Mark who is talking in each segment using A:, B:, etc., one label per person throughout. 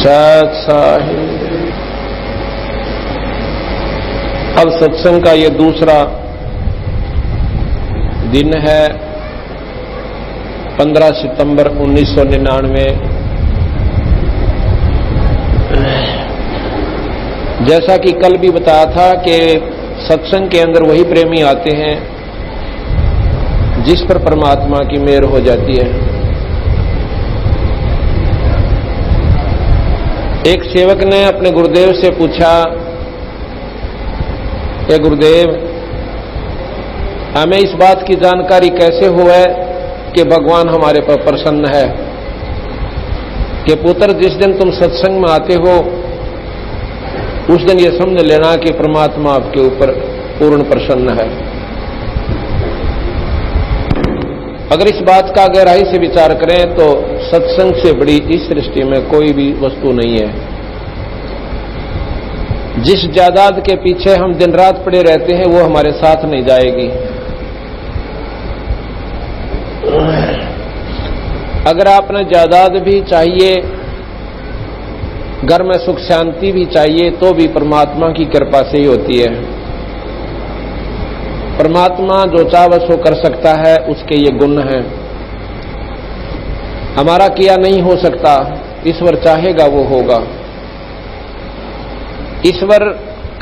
A: सत्साहिब। अब सत्संग का ये दूसरा दिन है, 15 सितंबर 1999। जैसा कि कल भी बताया था कि सत्संग के अंदर वही प्रेमी आते हैं जिस पर परमात्मा की मेहर हो जाती है। एक सेवक ने अपने गुरुदेव से पूछा, हे गुरुदेव, हमें इस बात की जानकारी कैसे हो है कि भगवान हमारे पर प्रसन्न है? कि पुत्र, जिस दिन तुम सत्संग में आते हो उस दिन ये समझ लेना कि परमात्मा आपके ऊपर पूर्ण प्रसन्न है। अगर इस बात का गहराई से विचार करें तो सत्संग से बड़ी इस सृष्टि में कोई भी वस्तु नहीं है। जिस जायदाद के पीछे हम दिन रात पड़े रहते हैं वो हमारे साथ नहीं जाएगी। अगर आपने जायदाद भी चाहिए, घर में सुख शांति भी चाहिए, तो भी परमात्मा की कृपा से ही होती है। परमात्मा जो चाहे सो कर सकता है, उसके ये गुण हैं। हमारा किया नहीं हो सकता, ईश्वर चाहेगा वो होगा। ईश्वर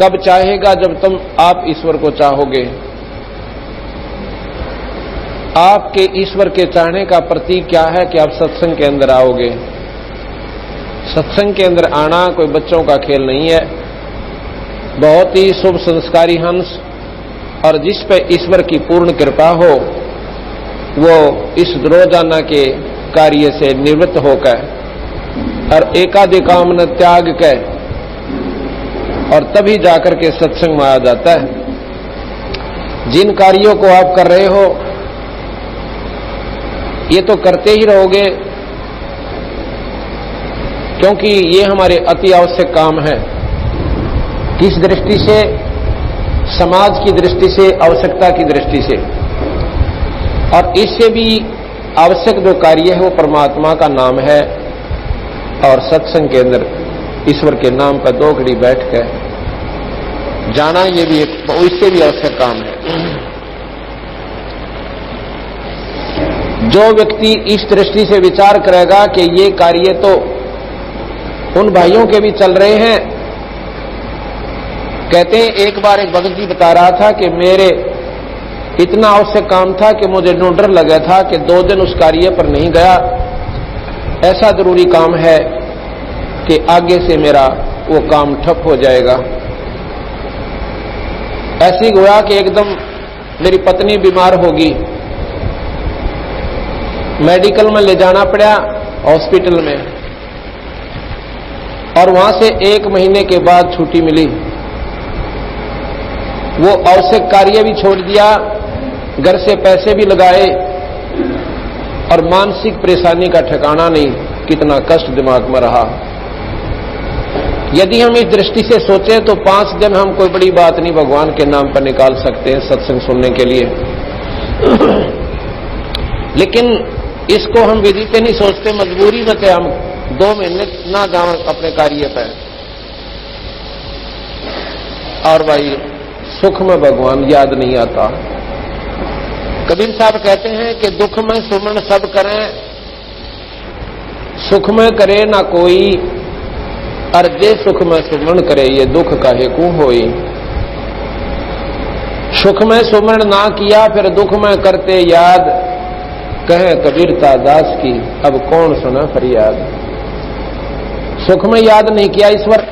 A: कब चाहेगा? जब तुम आप ईश्वर को चाहोगे। आपके ईश्वर के चाहने का प्रतीक क्या है कि आप सत्संग के अंदर आओगे। सत्संग के अंदर आना कोई बच्चों का खेल नहीं है। बहुत ही शुभ संस्कारी हंस और जिस पे ईश्वर की पूर्ण कृपा हो वो इस रोजाना के कार्य से निवृत्त होकर और एकाधिकाम न त्याग कर और तभी जाकर के सत्संग में आ जाता है। जिन कार्यों को आप कर रहे हो ये तो करते ही रहोगे, क्योंकि ये हमारे अति आवश्यक काम है। किस दृष्टि से? समाज की दृष्टि से, आवश्यकता की दृष्टि से। और इससे भी आवश्यक जो कार्य है वो परमात्मा का नाम है और सत्संग के अंदर ईश्वर के नाम पर दो घड़ी बैठ कर जाना, ये भी एक इससे भी आवश्यक काम है। जो व्यक्ति इस दृष्टि से विचार करेगा कि ये कार्य तो उन भाइयों के भी चल रहे हैं। कहते हैं, एक बार एक भगत जी बता रहा था कि मेरे इतना आवश्यक काम था कि मुझे डर लगा था कि 2 दिन उस कार्य पर नहीं गया। ऐसा जरूरी काम है कि आगे से मेरा वो काम ठप हो जाएगा। ऐसी हुआ कि एकदम मेरी पत्नी बीमार होगी, मेडिकल में ले जाना पड़ा, हॉस्पिटल में, और वहां से 1 महीने के बाद छुट्टी मिली। वो आवश्यक कार्य भी छोड़ दिया, घर से पैसे भी लगाए और मानसिक परेशानी का ठिकाना नहीं, कितना कष्ट दिमाग में रहा। यदि हम इस दृष्टि से सोचें तो 5 दिन हम कोई बड़ी बात नहीं भगवान के नाम पर निकाल सकते हैं सत्संग सुनने के लिए। लेकिन इसको हम विधि पे नहीं सोचते, मजबूरी में थे हम 2 महीने ना जाओ अपने कार्य पर। और भाई सुख में भगवान याद नहीं आता। कबीर साहब कहते हैं कि दुख में सुमन सब करें, सुख में करे ना कोई, और जे सुख में सुमन करे ये दुख काहे को होई। सुख में सुमन ना किया फिर दुख में करते याद, कहे कबीरता दास की अब कौन सुना फरियाद। सुख में याद नहीं किया ईश्वर,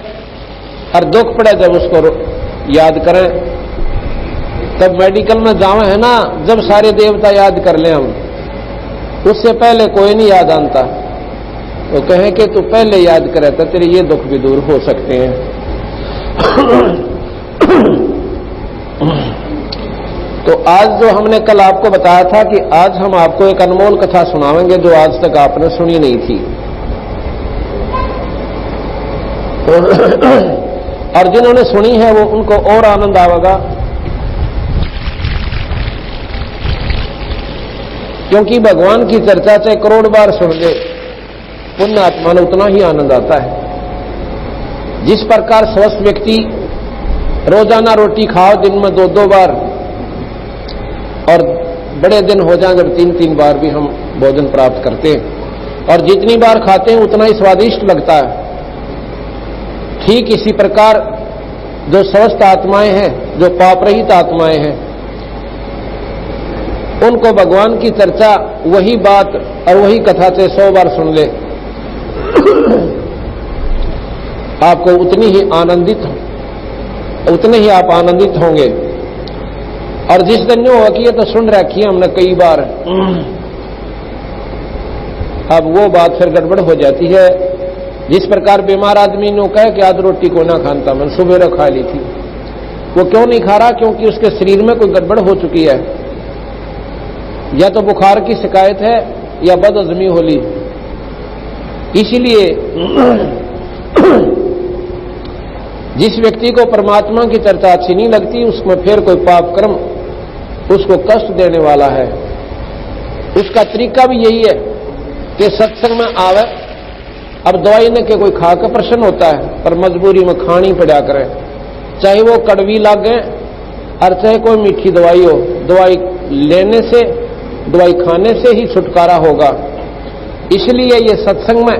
A: और दुख पड़े जब उसको याद करें। तब मेडिकल में जावे है ना, जब सारे देवता याद कर लें हम, उससे पहले कोई नहीं याद आता। वो कहे कि तू पहले याद करे तो तेरे ये दुख भी दूर हो सकते हैं। तो आज जो हमने कल आपको बताया था कि आज हम आपको एक अनमोल कथा सुनाएंगे जो आज तक आपने सुनी नहीं थी। और जिन्होंने सुनी है वो उनको और आनंद आएगा, क्योंकि भगवान की चर्चा चाहे करोड़ बार सुन ले, पुण्य आत्मा ने उतना ही आनंद आता है। जिस प्रकार स्वस्थ व्यक्ति रोजाना रोटी खाओ दिन में 2-2 बार, और बड़े दिन हो जाए जब 3-3 बार भी हम भोजन प्राप्त करते हैं, और जितनी बार खाते हैं उतना ही स्वादिष्ट लगता है, ठीक इसी प्रकार जो स्वस्थ आत्माएं हैं, जो पाप रहित आत्माएं हैं, उनको भगवान की चर्चा वही बात और वही कथा से 100 बार सुन ले, आपको उतने ही आप आनंदित होंगे। और जिस दिन जो हुआ कि ये तो सुन रखी है हमने कई बार, अब वो बात फिर गड़बड़ हो जाती है। जिस प्रकार बीमार आदमी ने कहा कि आज रोटी को ना खाता, मैंने सुबह खा ली थी, वो क्यों नहीं खा रहा? क्योंकि उसके शरीर में कोई गड़बड़ हो चुकी है, या तो बुखार की शिकायत है या बदहजमी होली। इसीलिए जिस व्यक्ति को परमात्मा की चर्चा अच्छी नहीं लगती, उसमें फिर कोई पाप कर्म उसको कष्ट देने वाला है। उसका तरीका भी यही है कि सत्संग में आवे। अब दवाई ने के कोई खा कर प्रसन्न होता है, पर मजबूरी में खानी पड़ा करे, चाहे वो कड़वी लागे और चाहे कोई मीठी दवाई हो। दवाई लेने से, दवाई खाने से ही छुटकारा होगा। इसलिए ये सत्संग में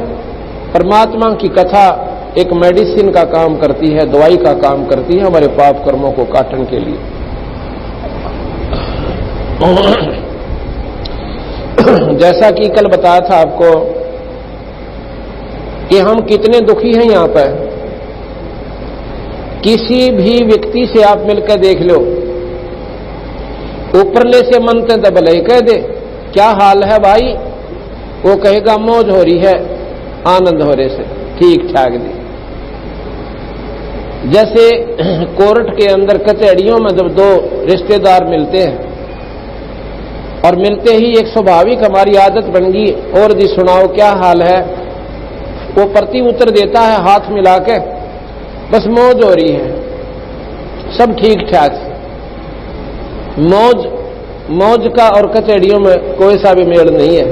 A: परमात्मा की कथा एक मेडिसिन का काम करती है, दवाई का काम करती है हमारे पाप कर्मों को काटने के लिए। जैसा कि कल बताया था आपको कि हम कितने दुखी हैं यहां पर। किसी भी व्यक्ति से आप मिलकर देख लो, ऊपरले से मन ते दबले कह दे क्या हाल है भाई, वो कहेगा मौज हो रही है, आनंद हो रहे से, ठीक ठाक दी। जैसे कोर्ट के अंदर कचहरियों में जब 2 रिश्तेदार मिलते हैं और मिलते ही एक स्वाभाविक हमारी आदत बन गई, और जी सुनाओ क्या हाल है, वो प्रति उत्तर देता है हाथ मिला के, बस मौज हो रही है, सब ठीक ठाक। मौज का और कचहरियों में कोई सा भी मेल नहीं है।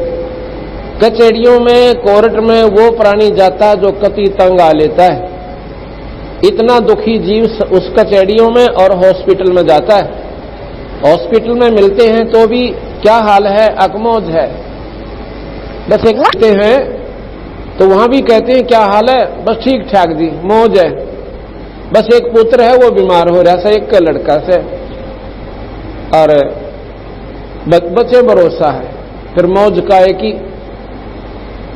A: कचहरियों में, कोर्ट में वो प्राणी जाता जो कति तंग आ लेता है। इतना दुखी जीव उस कचहरियों में और हॉस्पिटल में जाता है। हॉस्पिटल में मिलते हैं तो भी क्या हाल है, अकमौज है, बस एक कहते हैं तो वहां भी कहते हैं क्या हाल है, बस ठीक ठाक दी, मौज है। बस एक पुत्र है वो बीमार हो रहा था एक लड़का से, और बच्चे भरोसा है, फिर मौज का है कि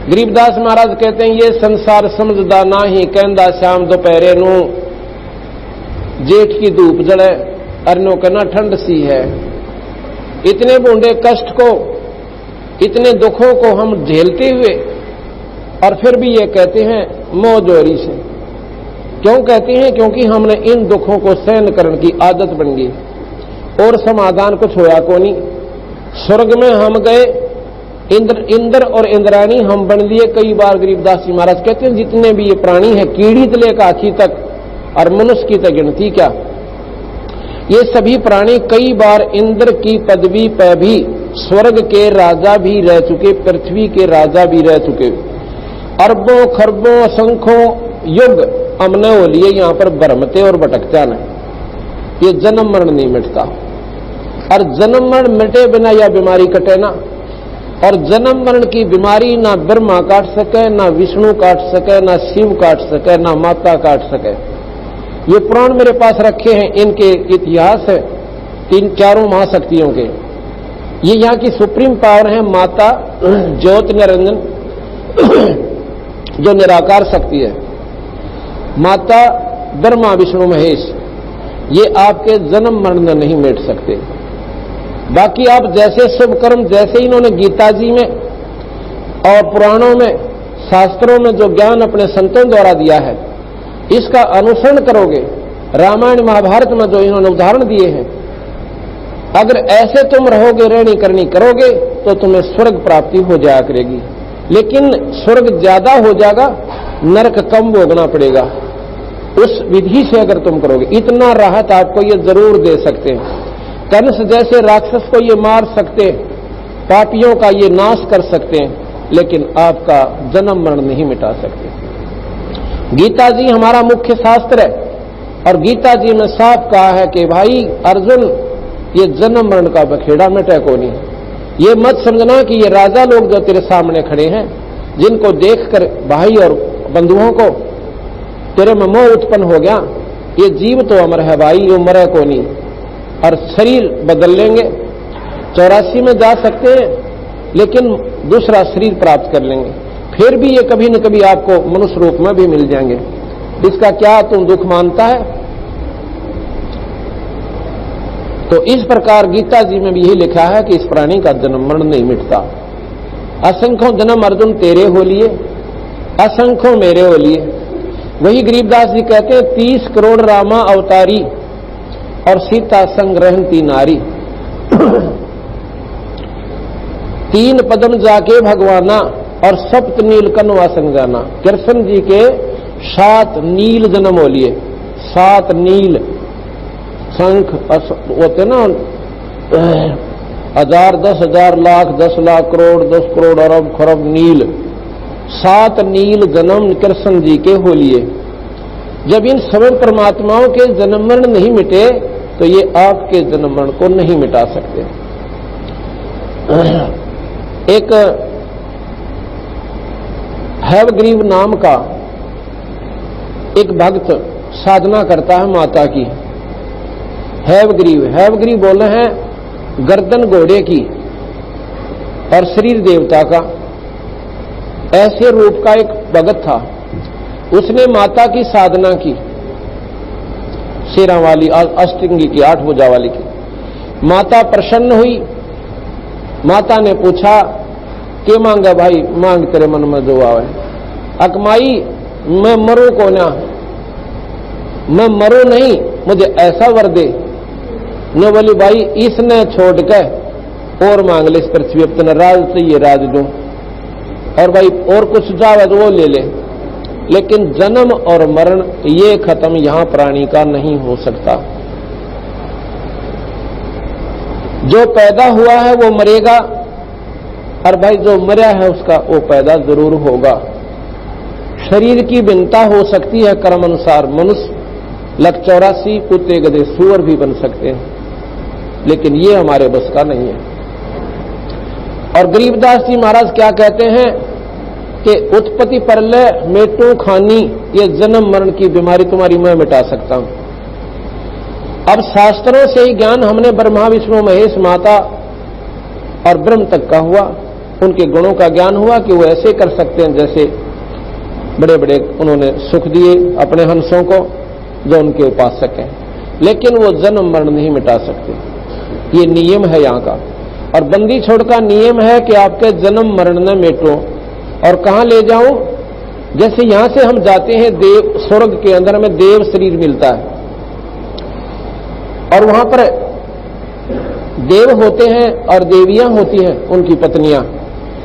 A: गरीबदास महाराज कहते हैं ये संसार समझदा ना ही, कहंदा शाम दोपहरे नू जेठ की धूप जड़े अरनो कहना ठंड सी है। इतने बूंदे कष्ट को, इतने दुखों को हम झेलते हुए और फिर भी ये कहते हैं मौज हो रही से। क्यों कहते हैं? क्योंकि हमने इन दुखों को सहन करने की आदत बन गई और समाधान कुछ होया को नहीं। स्वर्ग में हम गए, इंद्र और इंद्राणी हम बन लिए कई बार। गरीबदास जी महाराज कहते हैं जितने भी ये प्राणी हैं, कीड़ी से लेकर हाथी तक और मनुष्य की तक गिनती क्या, ये सभी प्राणी कई बार इंद्र की पदवी पर भी स्वर्ग के राजा भी रह चुके, पृथ्वी के राजा भी रह चुके। अरबों खरबों असंख्यों युग हमने हो लिए यहां पर भ्रमते और भटकते न। ये जन्म मरण नहीं मिटता, और जन्म मरण मिटे बिना यह बीमारी कटे ना। और जन्म मरण की बीमारी ना ब्रह्मा काट सके, ना विष्णु काट सके, ना शिव काट सके, ना माता काट सके। ये पुराण मेरे पास रखे हैं, इनके इतिहास है 3-4 महाशक्तियों के। ये यहाँ की सुप्रीम पावर है माता ज्योत निरंजन, जो निराकार शक्ति है। माता ब्रह्मा विष्णु महेश, ये आपके जन्म मरण नहीं मिट सकते। बाकी आप जैसे शुभ कर्म, जैसे इन्होंने गीता जी में और पुराणों में, शास्त्रों में जो ज्ञान अपने संतों द्वारा दिया है, इसका अनुसरण करोगे, रामायण महाभारत में जो इन्होंने उदाहरण दिए हैं, अगर ऐसे तुम रहोगे, रहनी करनी करोगे, तो तुम्हें स्वर्ग प्राप्ति हो जाया करेगी। लेकिन स्वर्ग ज्यादा हो जाएगा, नरक कम भोगना पड़ेगा। उस विधि से अगर तुम करोगे, इतना राहत आपको ये जरूर दे सकते हैं। कंस जैसे राक्षस को ये मार सकते, पापियों का ये नाश कर सकते हैं, लेकिन आपका जन्म मरण नहीं मिटा सकते। गीता जी हमारा मुख्य शास्त्र है और गीता जी में साफ कहा है कि भाई अर्जुन, ये जन्म मरण का बखेड़ा मिटे को नहीं। ये मत समझना कि ये राजा लोग जो तेरे सामने खड़े हैं, जिनको देखकर भाई और बंधुओं को तेरे में मोह उत्पन्न हो गया, ये जीव तो अमर है भाई, ये मरे को नहीं। और शरीर बदल लेंगे, 84 में जा सकते हैं, लेकिन दूसरा शरीर प्राप्त कर लेंगे, फिर भी ये कभी न कभी आपको मनुष्य रूप में भी मिल जाएंगे। इसका क्या तुम दुख मानता है? तो इस प्रकार गीता जी में भी यही लिखा है कि इस प्राणी का जन्म मरण नहीं मिटता। असंख्यों जन्म अर्जुन तेरे हो लिए, असंख्यों मेरे हो लिए। वही गरीबदास जी कहते हैं 30 करोड़ रामा अवतारी और सीता संग रहती नारी। 3 पदम जाके भगवाना और सप्त नील कनवा संग जाना। कृष्ण जी के 7 नील जन्म हो लिए, 7 नील शंख होते ना, 1000, 10,000, लाख, 10 लाख, करोड़, 10 करोड़, अरब खरब नील, 7 नील जन्म कृष्ण जी के हो लिए। जब इन सभी परमात्माओं के जन्म मरण नहीं मिटे तो ये आपके जन्म मरण को नहीं मिटा सकते। एक हैवग्रीव नाम का एक भक्त साधना करता है माता की। हैवग्रीव बोले हैं गर्दन घोड़े की और शरीर देवता का। ऐसे रूप का एक भगत था। उसने माता की साधना की, शेरा वाली, अष्टंगी की, 8 भुजा वाली की। माता प्रसन्न हुई। माता ने पूछा के मांगा भाई? मांग तेरे मन में जो आवे। अकमाई मैं मरूं को ना, मैं मरूं नहीं, मुझे ऐसा वर दे। न बोली भाई इसने छोड़ के और मांग ले, इस पृथ्वी अब तेना राज चाहिए, राज दूं, और भाई और कुछ जावे तो वो ले ले, लेकिन जन्म और मरण ये खत्म यहां प्राणी का नहीं हो सकता। जो पैदा हुआ है वो मरेगा, और भाई जो मरा है उसका वो पैदा जरूर होगा। शरीर की भिन्नता हो सकती है कर्म अनुसार। मनुष्य 184 कुत्ते गधे सूअर भी बन सकते हैं, लेकिन ये हमारे बस का नहीं है। और गरीबदास जी महाराज क्या कहते हैं कि उत्पत्ति प्रलय मेटू खानी, ये जन्म मरण की बीमारी तुम्हारी मैं मिटा सकता हूं। अब शास्त्रों से ही ज्ञान हमने ब्रह्मा विष्णु महेश माता और ब्रह्म तक का हुआ। उनके गुणों का ज्ञान हुआ कि वो ऐसे कर सकते हैं जैसे बड़े बड़े उन्होंने सुख दिए अपने हंसों को जो उनके उपासक हैं, लेकिन वो जन्म मरण नहीं मिटा सकते। ये नियम है यहाँ का। और बंदी छोड़ का नियम है कि आपके जन्म मरण न मिटो। और कहां ले जाऊं? जैसे यहां से हम जाते हैं देव स्वर्ग के अंदर में देव शरीर मिलता है, और वहां पर देव होते हैं और देवियां होती हैं, उनकी पत्नियां,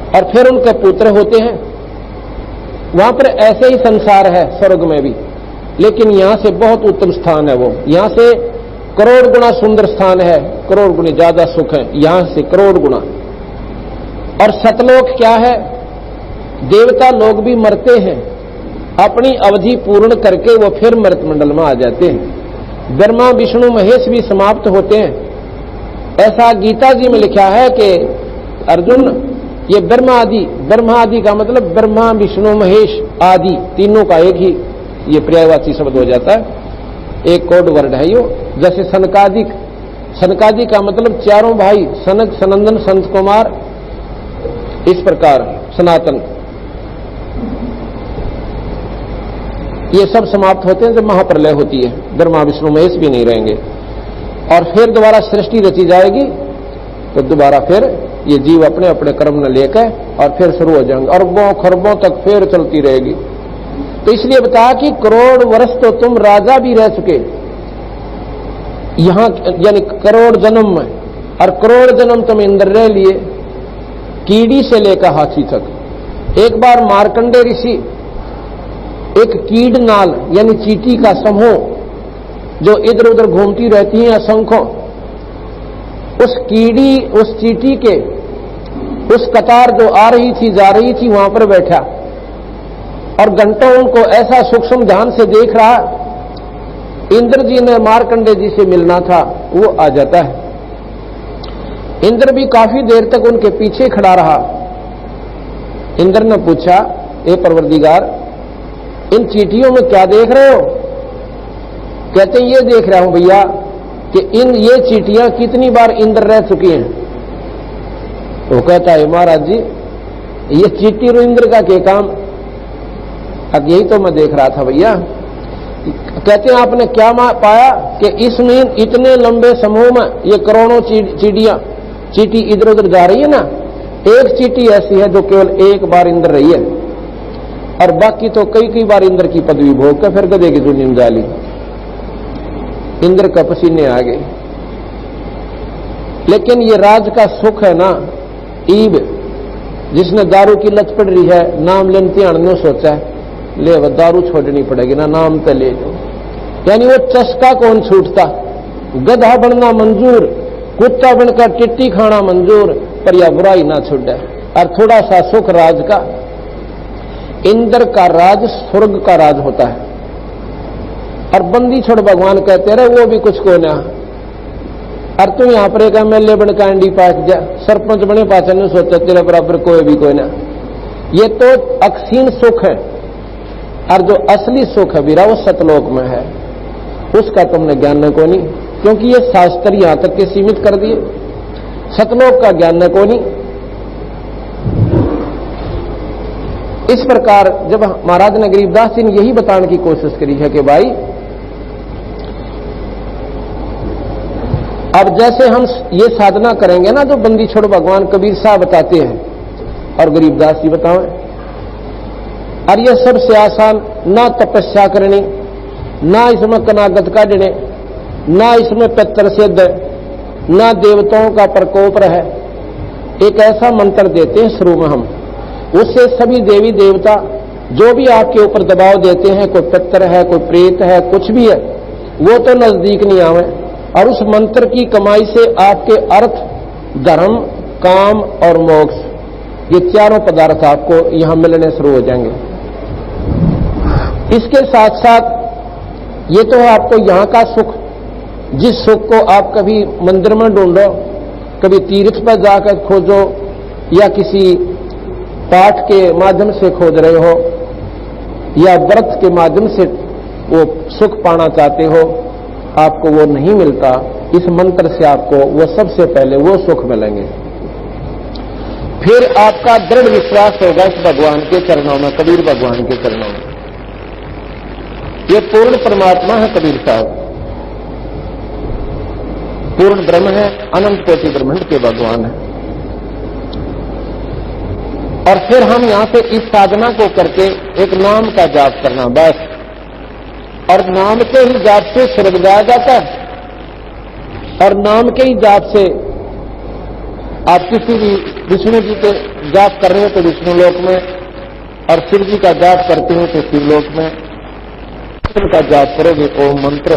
A: और फिर उनके पुत्र होते हैं। वहां पर ऐसे ही संसार है स्वर्ग में भी, लेकिन यहां से बहुत उत्तम स्थान है। वो यहां से करोड़ गुना सुंदर स्थान है, करोड़ गुना ज्यादा सुख है यहां से, करोड़ गुना। और सतलोक क्या है? देवता लोग भी मरते हैं, अपनी अवधि पूर्ण करके वो फिर मृत मंडल में आ जाते हैं। ब्रह्मा विष्णु महेश भी समाप्त होते हैं। ऐसा गीता जी में लिखा है कि अर्जुन, ये ब्रह्मा आदि का मतलब ब्रह्मा विष्णु महेश आदि तीनों का एक ही ये पर्यायवाची शब्द हो जाता है, एक कोड वर्ड है यो। जैसे सनकादिक का मतलब चारों भाई, सनक, सनंदन, संत कुमार, इस प्रकार सनातन, ये सब समाप्त होते हैं जब महाप्रलय होती है। ब्रह्मा विष्णु महेश भी नहीं रहेंगे, और फिर दोबारा सृष्टि रची जाएगी, तो दोबारा फिर ये जीव अपने अपने कर्म न लेकर और फिर शुरू हो जाएंगे, अरबों खरबों तक फिर चलती रहेगी। तो इसलिए बताया कि करोड़ वर्ष तो तुम राजा भी रह चुके यहां, यानी करोड़ जन्म में, और करोड़ जन्म तुम इंद्र रह लिए, कीड़ी से लेकर हाथी तक। एक बार मार्कंडे ऋषि एक कीड़ नाल यानी चींटी का समूह जो इधर उधर घूमती रहती हैं असंख्यों, उस चींटी के उस कतार जो आ रही थी जा रही थी वहां पर बैठा, और घंटों उनको ऐसा सूक्ष्म ध्यान से देख रहा। इंद्र जी ने मार्कंडे जी से मिलना था, वो आ जाता है। इंद्र भी काफी देर तक उनके पीछे खड़ा रहा। इंद्र ने पूछा, ए परवरदिगार, इन चींटियों में क्या देख रहे हो? कहते ये देख रहा हूं भैया कि ये चींटियां कितनी बार इंद्र रह चुकी हैं। तो कहता है महाराज जी, ये चींटी और इंद्र का क्या काम? अब यही तो मैं देख रहा था भैया। कहते हैं आपने क्या पाया कि इसमें इतने लंबे समूह में ये करोड़ों चींटी इधर उधर जा रही है ना, एक चींटी ऐसी है जो केवल एक बार इंद्र रही है, और बाकी तो कई बार इंद्र की पदवी भोग कर फिर गधे की चुनी में डाली। इंद्र का पसीने आ गए। लेकिन ये राज का सुख है ना, ईब जिसने दारू की लत पड़ रही है, नाम लेने ध्यान ने सोचा है ले वह दारू छोड़नी पड़ेगी ना, नाम तो ले लो। यानी वो चस्का कौन छूटता? गधा बनना मंजूर, कुत्ता बनकर टिट्टी खाना मंजूर, पर यह बुराई ना छूटे। और थोड़ा सा सुख राज का। इंद्र का राज स्वर्ग का राज होता है। और बंदी छोड़ भगवान कहते रहे वो भी कुछ को ना। और तू यहां पर एक एमएलए बनकर एंडी पाक जा, सरपंच बने पाचा ने सोचा तेरे बराबर कोई भी कोई ना। ये तो अक्षीण सुख है। और जो असली सुख है वीरा वो सतलोक में है, उसका तुमने ज्ञान न को नहीं, क्योंकि ये शास्त्र यहां तक के सीमित कर दिए। सतलोक का ज्ञान न को नहीं। इस प्रकार जब महाराज ने गरीबदास जी ने यही बताने की कोशिश करी है कि भाई अब जैसे हम ये साधना करेंगे ना जो बंदी छोड़ भगवान कबीर साहब बताते हैं और गरीबदास जी बताएं, और ये सबसे आसान ना तपस्या करनी, ना इसमें कनागत काटने, ना इसमें पितर सिद्ध, ना देवताओं का प्रकोप रहे। एक ऐसा मंत्र देते हैं शुरू में हम, उससे सभी देवी देवता जो भी आपके ऊपर दबाव देते हैं, कोई पितर है, कोई प्रेत है, कुछ भी है, वो तो नजदीक नहीं आवे। और उस मंत्र की कमाई से आपके अर्थ, धर्म, काम और मोक्ष, ये चारों पदार्थ आपको यहां मिलने शुरू हो जाएंगे। इसके साथ साथ ये तो है आपको यहां का सुख, जिस सुख को आप कभी मंदिर में ढूंढो, कभी तीर्थ पर जाकर खोजो, या किसी पाठ के माध्यम से खोज रहे हो, या व्रत के माध्यम से वो सुख पाना चाहते हो, आपको वो नहीं मिलता। इस मंत्र से आपको वो सबसे पहले वो सुख मिलेंगे। फिर आपका दृढ़ विश्वास होगा इस भगवान के चरणों में, कबीर भगवान के चरणों में। ये पूर्ण परमात्मा है कबीर साहब, पूर्ण ब्रह्म है, अनंत कोटि ब्रह्मांड के भगवान है। और फिर हम यहां से इस साधना को करके एक नाम का जाप करना बस, और नाम के ही जाप से स्वर्ग जाया जाता है। और नाम के ही जाप से आप किसी भी विष्णु जी के जाप कर रहे हो तो विष्णु लोक में, और शिव जी का जाप करते हो तो शिवलोक में, कृष्ण का जाप करोगे ओम मंत्र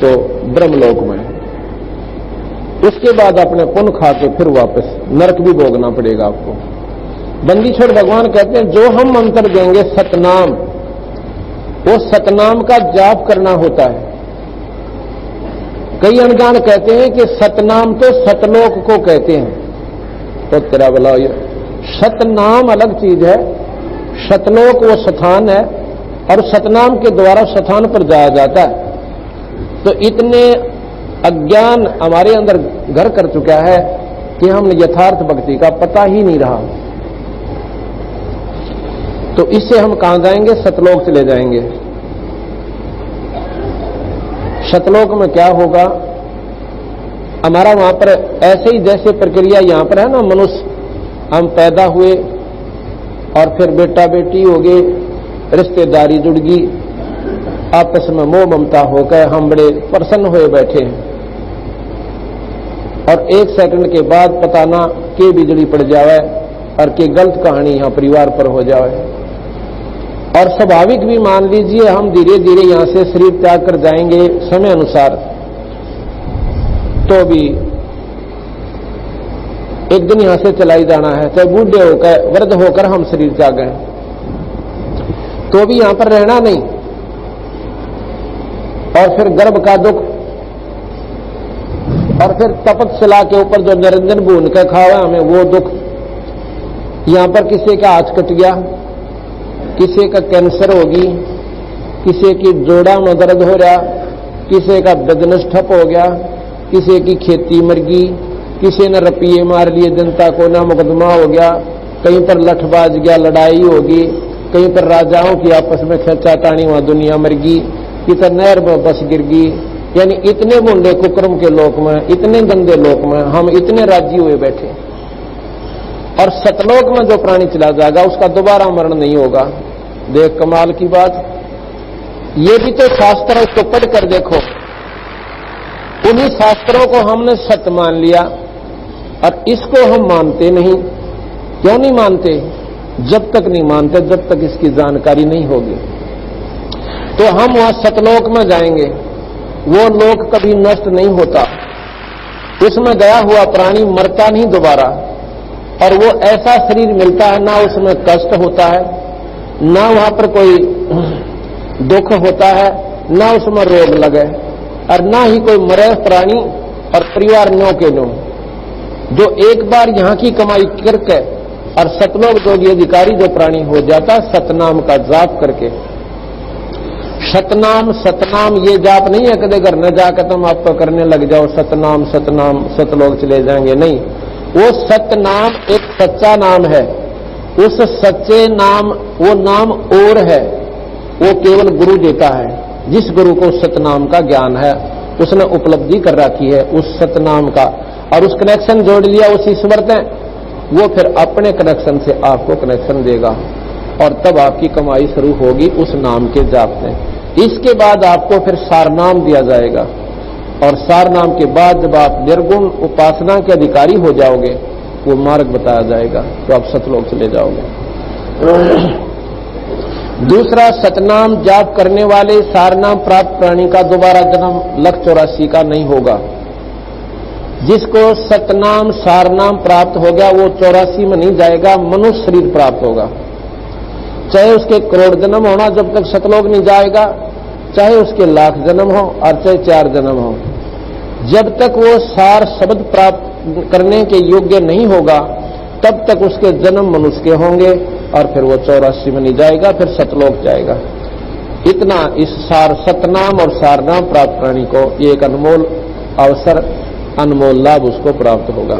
A: तो ब्रह्मलोक में। उसके बाद अपने पुण्य खा के फिर वापस नरक भी भोगना पड़ेगा आपको। बंदी छोड़ भगवान कहते हैं जो हम मंत्र देंगे सतनाम, वो सतनाम का जाप करना होता है। कई अनजान कहते हैं कि सतनाम तो सतलोक को कहते हैं, तो तेरा भला ये सतनाम अलग चीज है, सतलोक वो स्थान है, और सतनाम के द्वारा स्थान पर जाया जाता है। तो इतने अज्ञान हमारे अंदर घर कर चुका है कि हम यथार्थ भक्ति का पता ही नहीं रहा। तो इससे हम कहां जाएंगे? सतलोक चले जाएंगे। सतलोक में क्या होगा? हमारा वहां पर ऐसे ही जैसे प्रक्रिया यहां पर है ना, मनुष्य हम पैदा हुए और फिर बेटा बेटी हो गए, रिश्तेदारी जुड़ गई, आपस में मोह ममता होकर हम बड़े प्रसन्न हुए बैठे हैं, और एक सेकंड के बाद पता ना के बिजली पड़ जावे और के गलत कहानी यहां परिवार पर हो जावे। और स्वाभाविक भी मान लीजिए हम धीरे धीरे यहां से शरीर त्याग कर जाएंगे समय अनुसार, तो भी एक दिन यहां से चला ही जाना है, चाहे बूढ़े होकर वृद्ध होकर हम शरीर त्याग गए। तो भी यहां पर रहना नहीं। और फिर गर्भ का दुख, और फिर तपतशिला के ऊपर जो निरंजन भून के खावा हमें वो दुख। यहां पर किसी का हाथ कट गया, किसी का कैंसर होगी, किसी की जोड़ा में दर्द हो रहा, किसी का बिजनेस ठप हो गया, किसी की खेती मर गई, किसी ने रपिए मार लिए जनता को, ना मुकदमा हो गया, कहीं पर लठबाज गया, लड़ाई होगी, कहीं पर राजाओं की आपस में खींचातानी, वहां दुनिया मर गई, किधर नहर में बस गिर गई। यानी इतने मुंडे कुकर्म के लोक में, इतने गंदे लोक में हम इतने राजी हुए बैठे। और सतलोक में जो प्राणी चला जाएगा उसका दोबारा मरण नहीं होगा। देख कमाल की बात, ये भी तो शास्त्र है, उसको पढ़ कर देखो। उन्हीं शास्त्रों को हमने सत्य मान लिया और इसको हम मानते नहीं। क्यों नहीं मानते? जब तक नहीं मानते जब तक इसकी जानकारी नहीं होगी। तो हम वहां सतलोक में जाएंगे, वो लोक कभी नष्ट नहीं होता, उसमें गया हुआ प्राणी मरता नहीं दोबारा, और वो ऐसा शरीर मिलता है, ना उसमें कष्ट होता है, ना वहां पर कोई दुख होता है, ना उसमें रोग लगे, और ना ही कोई मरे प्राणी और परिवार नो के नो। जो एक बार यहां की कमाई करके और सतलोक जोगी अधिकारी जो प्राणी हो जाता, सतनाम का जाप करके। सतनाम सतनाम ये जाप नहीं है कदे घर न जाकर तुम आप तो करने लग जाओ सतनाम सतनाम सतलोक चले जाएंगे, नहीं। वो सतनाम एक सच्चा नाम है। उस सच्चे नाम, वो नाम और है, वो केवल गुरु देता है। जिस गुरु को सतनाम का ज्ञान है, उसने उपलब्धि कर रखी है उस सतनाम का, और उस कनेक्शन जोड़ लिया उस ईश्वर ने, वो फिर अपने कनेक्शन से आपको कनेक्शन देगा, और तब आपकी कमाई शुरू होगी उस नाम के जाप में। इसके बाद आपको फिर सारनाम दिया जाएगा, और सारनाम के बाद जब आप निर्गुण उपासना के अधिकारी हो जाओगे, वो मार्ग बताया जाएगा, तो आप सतलोक चले जाओगे। दूसरा, सतनाम जाप करने वाले सारनाम प्राप्त प्राणी का दोबारा जन्म 184 का नहीं होगा। जिसको सतनाम सारनाम प्राप्त हो गया वो 84 में नहीं जाएगा, मनुष्य शरीर प्राप्त होगा। चाहे उसके करोड़ जन्म होना जब तक सतलोक नहीं जाएगा, चाहे उसके लाख जन्म हो और चाहे 4 जन्म हो, जब तक वो सार शब्द प्राप्त करने के योग्य नहीं होगा तब तक उसके जन्म मनुष्य के होंगे, और फिर वो 84 में नहीं जाएगा, फिर सतलोक जाएगा। इतना इस सार सतनाम और सारनाम प्राप्त प्राणी को ये एक अनमोल अवसर, अनमोल लाभ उसको प्राप्त होगा।